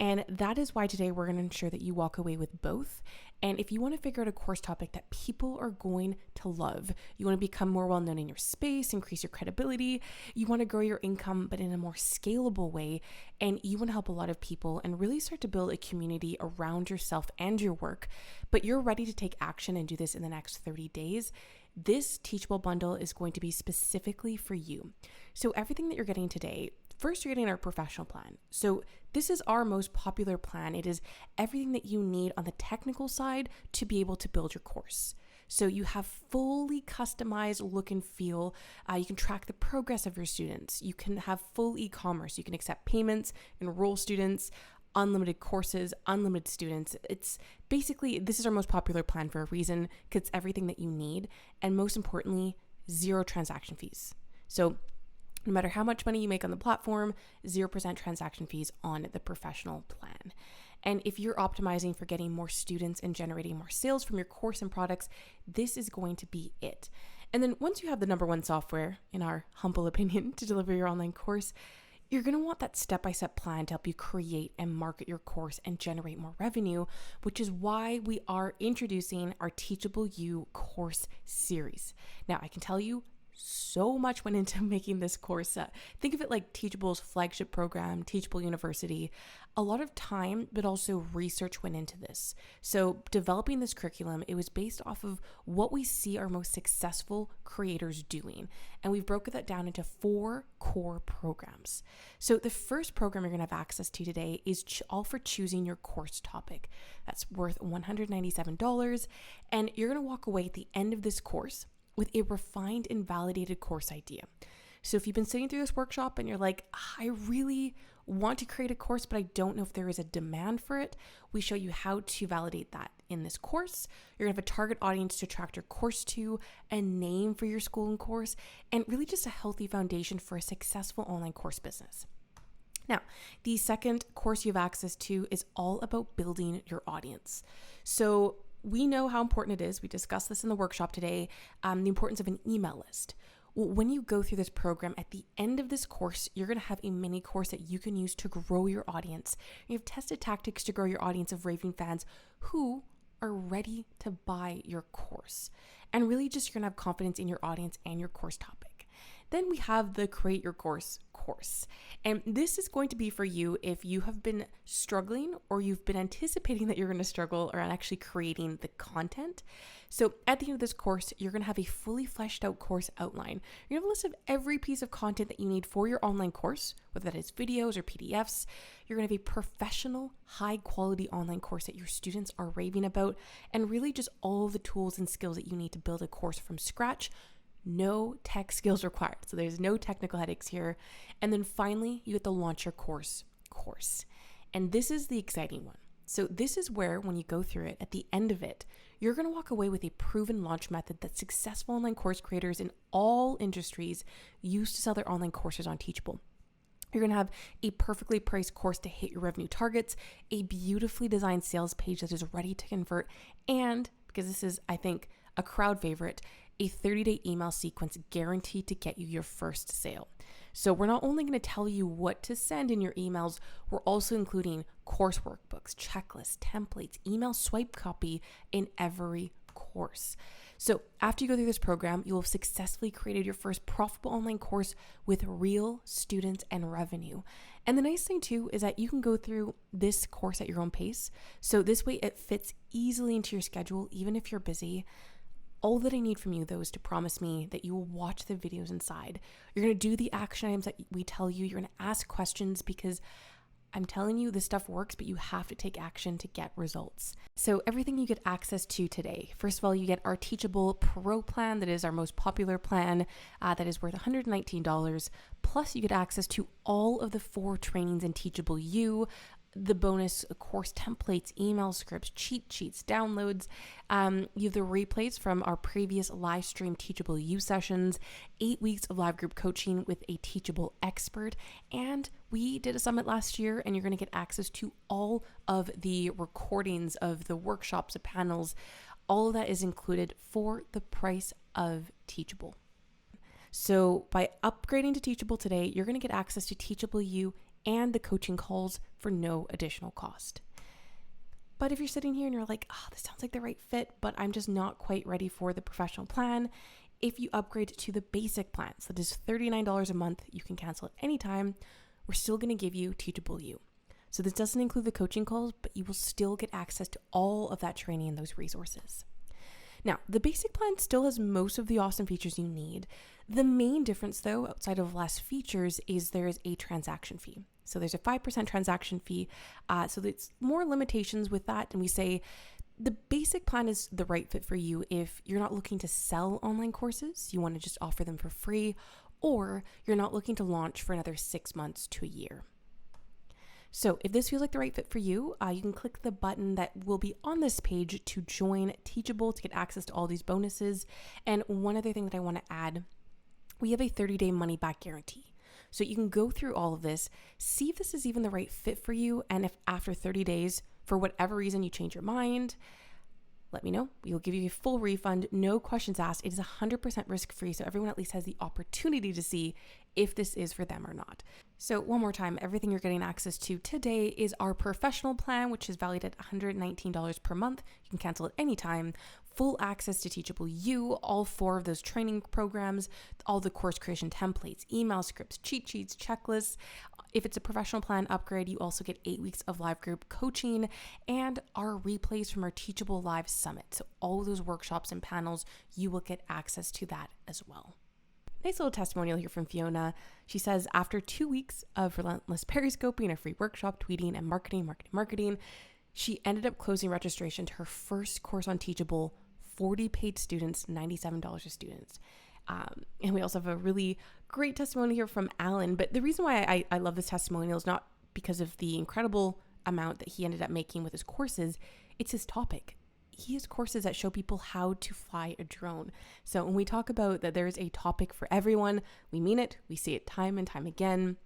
And that is why today we're going to ensure that you walk away with both. And if you want to figure out a course topic that people are going to love, you want to become more well-known in your space, increase your credibility, you want to grow your income, but in a more scalable way, and you want to help a lot of people and really start to build a community around yourself and your work, but you're ready to take action and do this in the next 30 days, this Teachable bundle is going to be specifically for you. So everything that you're getting today, first, you're getting our professional plan. So this is our most popular plan. It is everything that you need on the technical side to be able to build your course. So you have fully customized look and feel. You can track the progress of your students. You can have full e-commerce. You can accept payments, enroll students, unlimited courses, unlimited students. It's basically, this is our most popular plan for a reason, because it's everything that you need. And most importantly, 0 transaction fees. So no matter how much money you make on the platform, 0% transaction fees on the professional plan. And if you're optimizing for getting more students and generating more sales from your course and products, this is going to be it. And then once you have the number one software, in our humble opinion, to deliver your online course, you're going to want that step-by-step plan to help you create and market your course and generate more revenue, which is why we are introducing our Teachable You course series. Now, I can tell you, so much went into making this course. Think of it like Teachable's flagship program, Teachable University. A lot of time, but also research went into this. So developing this curriculum, it was based off of what we see our most successful creators doing. And we've broken that down into 4 core programs. So the first program you're going to have access to today is all for choosing your course topic. That's worth $197. And you're going to walk away at the end of this course with a refined and validated course idea. So if you've been sitting through this workshop and you're like, I really want to create a course, but I don't know if there is a demand for it, we show you how to validate that in this course. You're gonna have a target audience to attract your course to, a name for your school and course, and really just a healthy foundation for a successful online course business. Now, the second course you have access to is all about building your audience. So we know how important it is. We discussed this in the workshop today, the importance of an email list. Well, when you go through this program, at the end of this course, you're going to have a mini course that you can use to grow your audience. You have tested tactics to grow your audience of raving fans who are ready to buy your course. And really just you're going to have confidence in your audience and your course topic. Then we have the Create Your Course course. And this is going to be for you if you have been struggling or you've been anticipating that you're going to struggle around actually creating the content. So at the end of this course, you're going to have a fully fleshed out course outline. You're going to have a list of every piece of content that you need for your online course, whether that is videos or PDFs. You're going to have a professional, high quality online course that your students are raving about, and really just all the tools and skills that you need to build a course from scratch. No tech skills required. So there's no technical headaches here. And then finally, you get the Launch Your Course. And this is the exciting one. So this is where, when you go through it, at the end of it, you're going to walk away with a proven launch method that successful online course creators in all industries use to sell their online courses on Teachable. You're going to have a perfectly priced course to hit your revenue targets, a beautifully designed sales page that is ready to convert, and, because this is, I think, a crowd favorite, a 30-day email sequence guaranteed to get you your first sale. So we're not only going to tell you what to send in your emails, we're also including course workbooks, checklists, templates, email swipe copy in every course. So after you go through this program, you will have successfully created your first profitable online course with real students and revenue. And the nice thing too is that you can go through this course at your own pace. So this way it fits easily into your schedule, even if you're busy. All that I need from you, though, is to promise me that you will watch the videos inside. You're going to do the action items that we tell you. You're going to ask questions, because I'm telling you this stuff works, but you have to take action to get results. So everything you get access to today. First of all, you get our Teachable Pro plan. That is our most popular plan. That is worth $119. Plus you get access to all of the 4 trainings in Teachable U, the bonus course templates, email scripts, cheat sheets, downloads. You have the replays from our previous live stream Teachable U sessions, 8 weeks of live group coaching with a Teachable expert. And we did a summit last year, and you're going to get access to all of the recordings of the workshops, the panels. All of that is included for the price of Teachable. So by upgrading to Teachable today, you're going to get access to Teachable U and the coaching calls for no additional cost. But if you're sitting here and you're like, oh, this sounds like the right fit, but I'm just not quite ready for the professional plan, if you upgrade to the basic plan, so that is $39 a month, you can cancel at any time, we're still going to give you Teachable U. So this doesn't include the coaching calls, but you will still get access to all of that training and those resources. Now, the basic plan still has most of the awesome features you need. The main difference, though, outside of less features, is there is a transaction fee. So there's a 5% transaction fee. So there's more limitations with that. And we say the basic plan is the right fit for you if you're not looking to sell online courses, you want to just offer them for free, or you're not looking to launch for another 6 months to a year. So if this feels like the right fit for you, you can click the button that will be on this page to join Teachable to get access to all these bonuses. And one other thing that I want to add, we have a 30-day money-back guarantee. So you can go through all of this, see if this is even the right fit for you. And if after 30 days, for whatever reason, you change your mind, let me know. We will give you a full refund, no questions asked. It is 100% risk-free, so everyone at least has the opportunity to see if this is for them or not. So one more time, everything you're getting access to today is our professional plan, which is valued at $119 per month. You can cancel at any time. Full access to Teachable U, all 4 of those training programs, all the course creation templates, email scripts, cheat sheets, checklists. If it's a professional plan upgrade, you also get 8 weeks of live group coaching and our replays from our Teachable Live Summit. So all of those workshops and panels, you will get access to that as well. Nice little testimonial here from Fiona. She says, after 2 weeks of relentless periscoping, a free workshop, tweeting, and marketing, she ended up closing registration to her first course on Teachable, 40 paid students, $97 a student. And we also have a really great testimony here from Alan. But the reason why I love this testimonial is not because of the incredible amount that he ended up making with his courses. It's his topic. He has courses that show people how to fly a drone. So when we talk about that there is a topic for everyone, we mean it. We see it time and time again.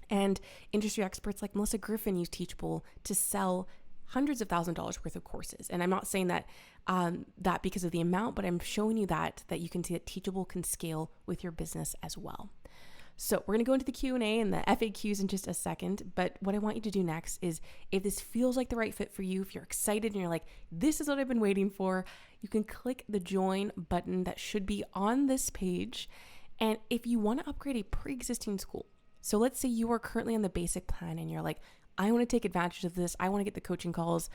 And industry experts like Melissa Griffin use Teachable to sell hundreds of thousands of dollars worth of courses. And I'm not saying that that because of the amount, but I'm showing you that you can see that Teachable can scale with your business as well. So we're going to go into the Q&A and the FAQs in just a second. But what I want you to do next is, if this feels like the right fit for you, if you're excited and you're like, this is what I've been waiting for, you can click the join button that should be on this page. And if you want to upgrade a pre-existing school, so let's say you are currently on the basic plan and you're like, I want to take advantage of this, I want to get the coaching calls.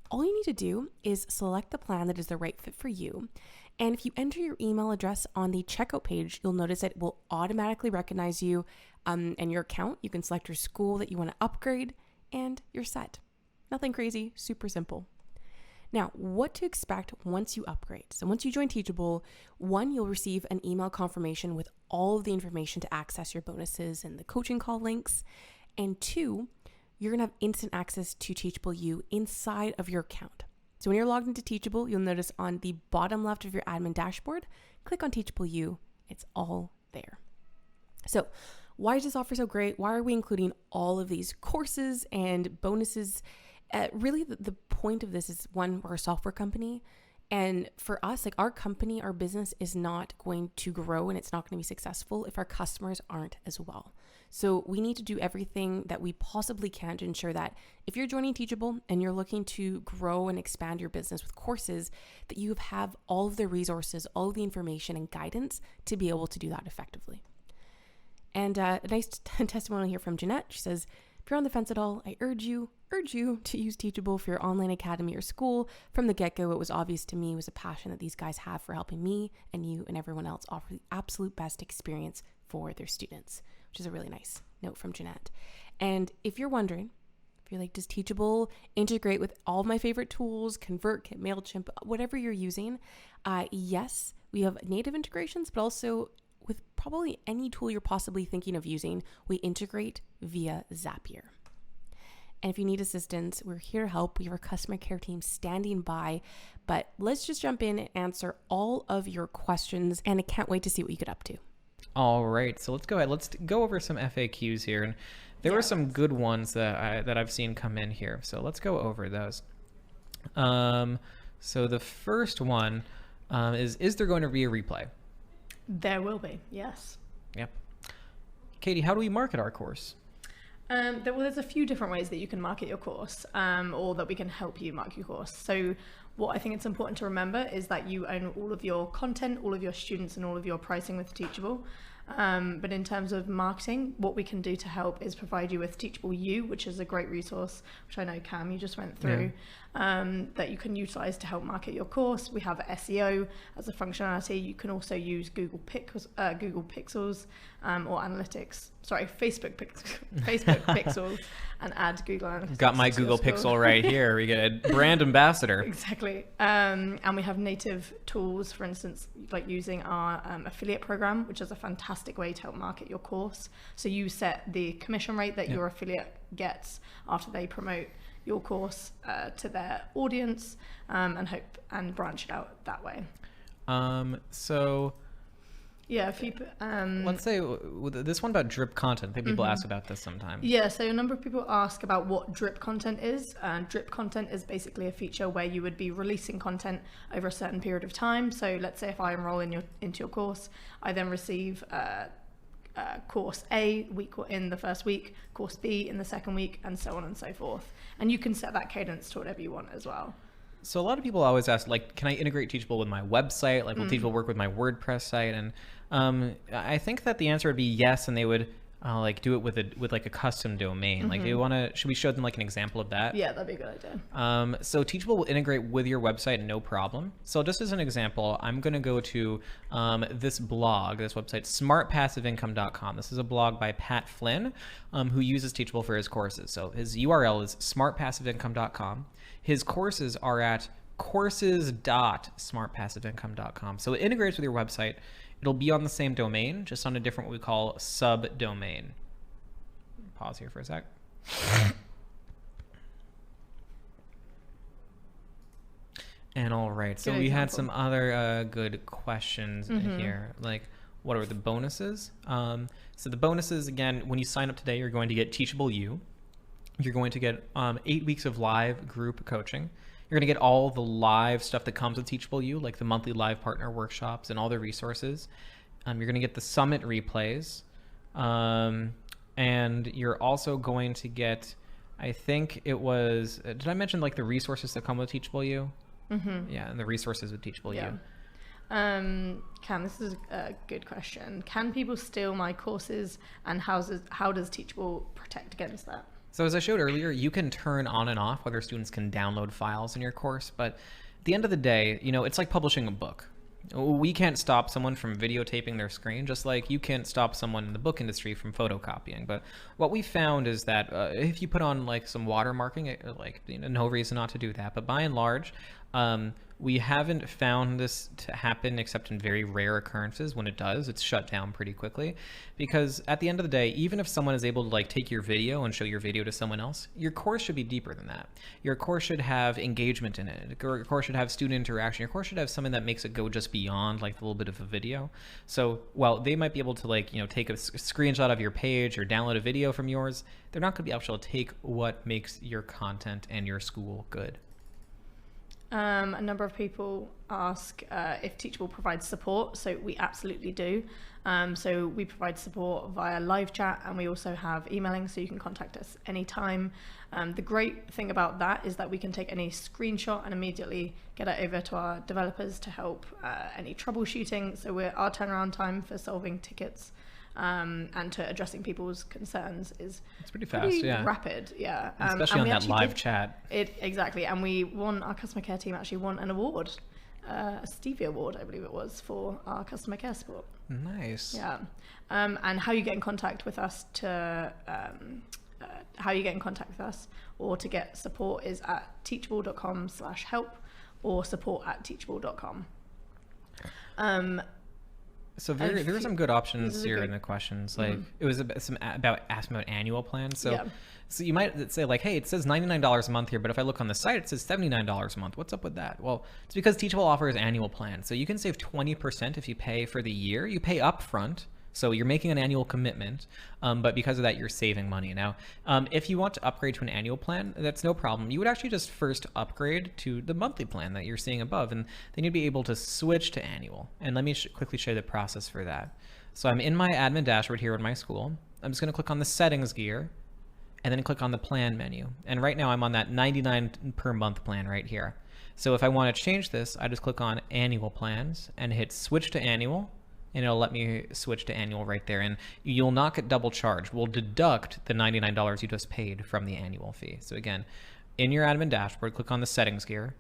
All you need to do is select the plan that is the right fit for you. And if you enter your email address on the checkout page, you'll notice that it will automatically recognize you and your account. You can select your school that you want to upgrade and you're set. Nothing crazy, super simple. Now, what to expect once you upgrade. So once you join Teachable, 1, you'll receive an email confirmation with all of the information to access your bonuses and the coaching call links. And 2, you're going to have instant access to Teachable U inside of your account. So when you're logged into Teachable, you'll notice on the bottom left of your admin dashboard, click on Teachable U. It's all there. So why is this offer so great? Why are we including all of these courses and bonuses? Really, the point of this is, 1, we're a software company. And for us, like our company, our business is not going to grow and it's not going to be successful if our customers aren't as well. So we need to do everything that we possibly can to ensure that if you're joining Teachable and you're looking to grow and expand your business with courses, that you have all of the resources, all of the information and guidance to be able to do that effectively. And a nice testimonial here from Jeanette. She says, if you're on the fence at all, I urge you to use Teachable for your online academy or school. From the get-go, it was obvious to me, it was a passion that these guys have for helping me and you and everyone else offer the absolute best experience for their students, which is a really nice note from Jeanette. And if you're wondering, if you're like, does Teachable integrate with all of my favorite tools, ConvertKit, MailChimp, whatever you're using? Yes, we have native integrations, but also with probably any tool you're possibly thinking of using, we integrate via Zapier. And if you need assistance, we're here to help. We have our customer care team standing by. But let's just jump in and answer all of your questions. And I can't wait to see what you get up to. All right, so let's go ahead. Let's go over some FAQs here. And there were some good ones that I've seen come in here. So let's go over those. So the first one is there going to be a replay? There will be, yes. Yep. Katie, how do we market our course? There's a few different ways that you can market your course, or that we can help you market your course. So what I think it's important to remember is that you own all of your content, all of your students, and all of your pricing with Teachable. But in terms of marketing, what we can do to help is provide you with Teachable U, which is a great resource, which I know, Cam, you just went through, that you can utilize to help market your course. We have SEO as a functionality. You can also use Google Pixels or analytics. Sorry, Facebook Pixels, and add Google Analytics. Got my Google Pixel right here. We get a brand ambassador. Exactly. And we have native tools, for instance, like using our affiliate program, which is a fantastic way to help market your course. So you set the commission rate that your affiliate gets after they promote your course to their audience, and branch it out that way. So yeah, if you let's say this one about drip content. I think people ask about this sometimes. Yeah, so a number of people ask about what drip content is. Drip content is basically a feature where you would be releasing content over a certain period of time. So let's say if I enroll into your course, I then receive course A in the first week, course B in the second week, and so on and so forth. And you can set that cadence to whatever you want as well. So a lot of people always ask, like, can I integrate Teachable with my website? Like, will Teachable work with my WordPress site? And I think that the answer would be yes, and they would do it with like a custom domain. Like, should we show them like an example of that? Yeah, that'd be a good idea. So Teachable will integrate with your website, no problem. So just as an example, I'm going to go to this website, smartpassiveincome.com. This is a blog by Pat Flynn, who uses Teachable for his courses. So his URL is smartpassiveincome.com. His courses are at courses.smartpassiveincome.com. So it integrates with your website. It'll be on the same domain, just on a different what we call subdomain. Pause here for a sec. And all right, so we had some other good questions here, like what are the bonuses? So the bonuses, again, when you sign up today, you're going to get Teachable U. You're going to get 8 weeks of live group coaching. You're going to get all the live stuff that comes with Teachable U, like the monthly live partner workshops and all the resources. You're going to get the summit replays. And you're also going to get, I think it was, did I mention like the resources that come with Teachable U? Yeah, and the resources with Teachable U. Cam, this is a good question. Can people steal my courses, and how does Teachable protect against that? So as I showed earlier, you can turn on and off whether students can download files in your course, but at the end of the day, you know, it's like publishing a book. We can't stop someone from videotaping their screen, just like you can't stop someone in the book industry from photocopying. But what we found is that if you put on like some watermarking, like, you know, no reason not to do that. But by and large, we haven't found this to happen except in very rare occurrences. When it does, it's shut down pretty quickly, because at the end of the day, even if someone is able to like take your video and show your video to someone else, your course should be deeper than that. Your course should have engagement in it. Your course should have student interaction. Your course should have something that makes it go just beyond like a little bit of a video. So while they might be able to like, you know, take a screenshot of your page or download a video from yours, they're not going to be able to take what makes your content and your school good. A number of people ask if Teachable provides support. So we absolutely do. So we provide support via live chat, and we also have emailing, so you can contact us anytime. The great thing about that is that we can take any screenshot and immediately get it over to our developers to help any troubleshooting. So our turnaround time for solving tickets and to addressing people's concerns is it's pretty fast, rapid, especially on that live chat. Exactly, and our customer care team actually won an award, a Stevie Award, I believe it was, for our customer care support. Nice. Yeah, and how you get in contact with us or to get support is at teachable.com/help or support@teachable.com. So there are some good options here in the questions. Like it was asking about annual plans. So you might say like, hey, it says $99 a month here, but if I look on the site, it says $79 a month. What's up with that? Well, it's because Teachable offers annual plans. So you can save 20% if you pay for the year. You pay upfront. So you're making an annual commitment, but because of that, you're saving money. Now, if you want to upgrade to an annual plan, that's no problem. You would actually just first upgrade to the monthly plan that you're seeing above, and then you'd be able to switch to annual. And let me quickly show you the process for that. So I'm in my admin dashboard here in my school. I'm just going to click on the settings gear, and then click on the plan menu. And right now I'm on that $99 per month plan right here. So if I want to change this, I just click on annual plans and hit switch to annual. And it'll let me switch to annual right there. And you'll not get double charged. We'll deduct the $99 you just paid from the annual fee. So again, in your admin dashboard, click on the settings gear,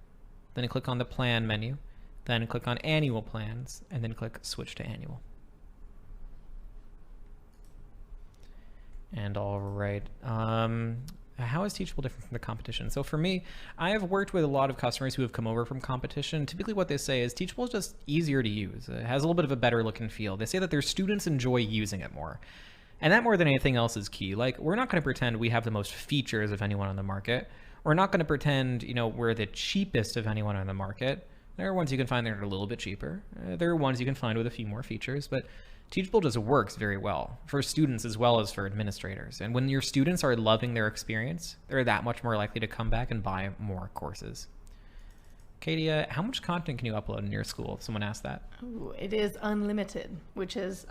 then click on the plan menu, then click on annual plans, and then click switch to annual. And all right, how is Teachable different from the competition? So for me, I have worked with a lot of customers who have come over from competition. Typically what they say is Teachable is just easier to use. It has a little bit of a better look and feel. They say that their students enjoy using it more. And that more than anything else is key. Like, we're not going to pretend we have the most features of anyone on the market. We're not going to pretend, you know, we're the cheapest of anyone on the market. There are ones you can find that are a little bit cheaper. There are ones you can find with a few more features, but Teachable just works very well for students as well as for administrators. And when your students are loving their experience, they're that much more likely to come back and buy more courses. Katie, how much content can you upload in your school if someone asks that? Ooh, it is unlimited, which is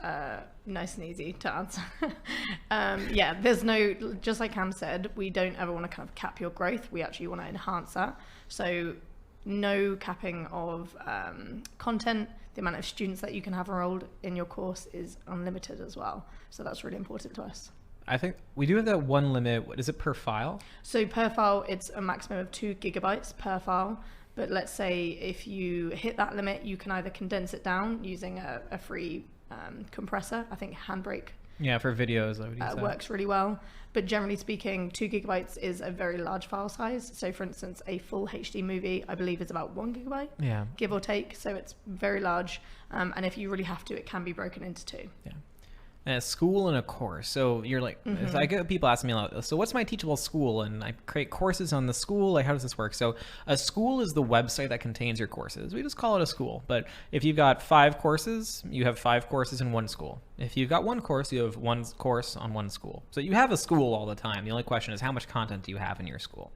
nice and easy to answer. There's no, just like Cam said, we don't ever want to kind of cap your growth. We actually want to enhance that. So no capping of content. The amount of students that you can have enrolled in your course is unlimited as well. So that's really important to us. I think we do have that one limit. What is it per file? So per file, it's a maximum of 2 gigabytes per file. But let's say if you hit that limit, you can either condense it down using a free compressor. I think Handbrake Yeah, for videos, I would use that. Works really well. But generally speaking, 2 gigabytes is a very large file size. So for instance, a full HD movie, I believe, is about 1 gigabyte, Yeah. give or take. So it's very large. And if you really have to, it can be broken into 2. Yeah. And a school and a course. So you're like, I get people asking me a lot, so what's my Teachable school? And I create courses on the school. Like, how does this work? So a school is the website that contains your courses. We just call it a school. But if you've got 5 courses, you have 5 courses in one school. If you've got 1 course, you have 1 course on 1 school. So you have a school all the time. The only question is, how much content do you have in your school?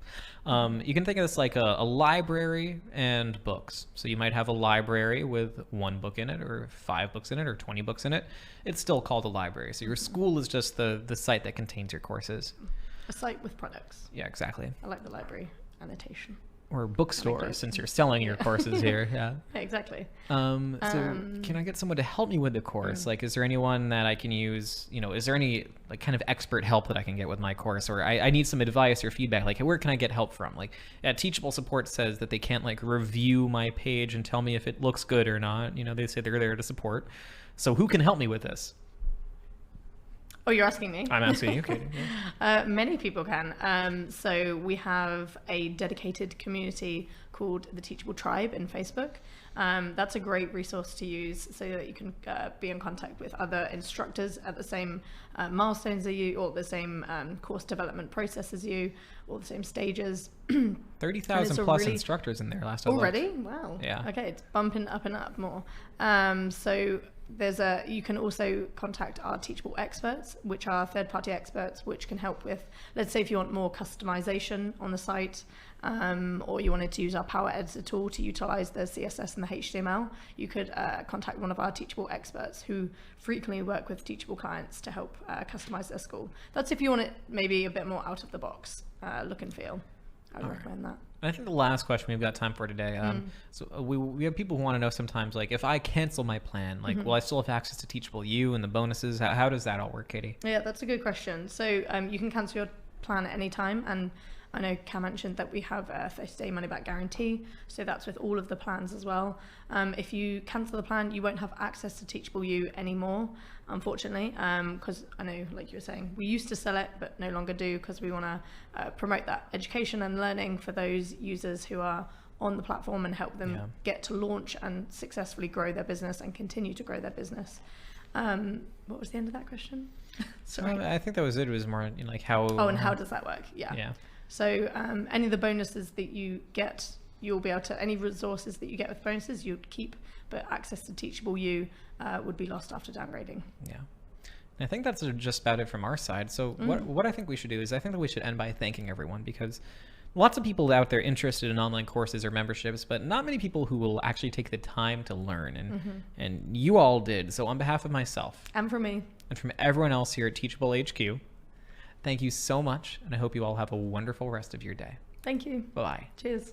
You can think of this like a library and books. So you might have a library with 1 book in it, or 5 books in it, or 20 books in it. It's still called a library. So your school is just the site that contains your courses. A site with products. Yeah, exactly. I like the library annotation. Or bookstore, since you're selling your courses here. Yeah. Exactly. So can I get someone to help me with the course? Like, is there anyone that I can use? Is there any like kind of expert help that I can get with my course? Or I need some advice or feedback. Like, where can I get help from? Like, Teachable support says that they can't like review my page and tell me if it looks good or not. They say they're there to support. So who can help me with this? Oh, you're asking me? I'm asking you, Katie. Yeah. Many people can. So we have a dedicated community called the Teachable Tribe in Facebook. That's a great resource to use so that you can be in contact with other instructors at the same milestones as you, or the same course development process as you, or the same stages. 30,000 plus instructors in there last I looked. Already? Wow. Yeah. Okay, it's bumping up and up more. So you can also contact our Teachable experts, which are third-party experts, which can help with, let's say if you want more customization on the site, or you wanted to use our Power Editor tool to utilize the CSS and the HTML, you could contact one of our Teachable experts who frequently work with Teachable clients to help customize their school. That's if you want it maybe a bit more out of the box look and feel. I would recommend that. I think the last question we've got time for today. So we have people who want to know sometimes, like, if I cancel my plan, like, will I still have access to Teachable U and the bonuses? How does that all work, Katie? Yeah, that's a good question. So you can cancel your plan at any time, and I know Cam mentioned that we have a 30-day money-back guarantee, so that's with all of the plans as well. If you cancel the plan, you won't have access to Teachable U anymore, unfortunately, because I know, like you were saying, we used to sell it, but no longer do, because we want to promote that education and learning for those users who are on the platform and help them get to launch and successfully grow their business and continue to grow their business. What was the end of that question? Sorry. I think that was it. It was more like how... Oh, and how does that work? Yeah. So any of the bonuses that you get, you'll be able to, any resources that you get with bonuses, you'd keep, but access to Teachable U would be lost after downgrading. Yeah. I think that's just about it from our side. So what I think we should do is I think that we should end by thanking everyone, because lots of people out there interested in online courses or memberships, but not many people who will actually take the time to learn. And you all did. So on behalf of myself. And from me. And from everyone else here at Teachable HQ, thank you so much. And I hope you all have a wonderful rest of your day. Thank you. Bye. Cheers.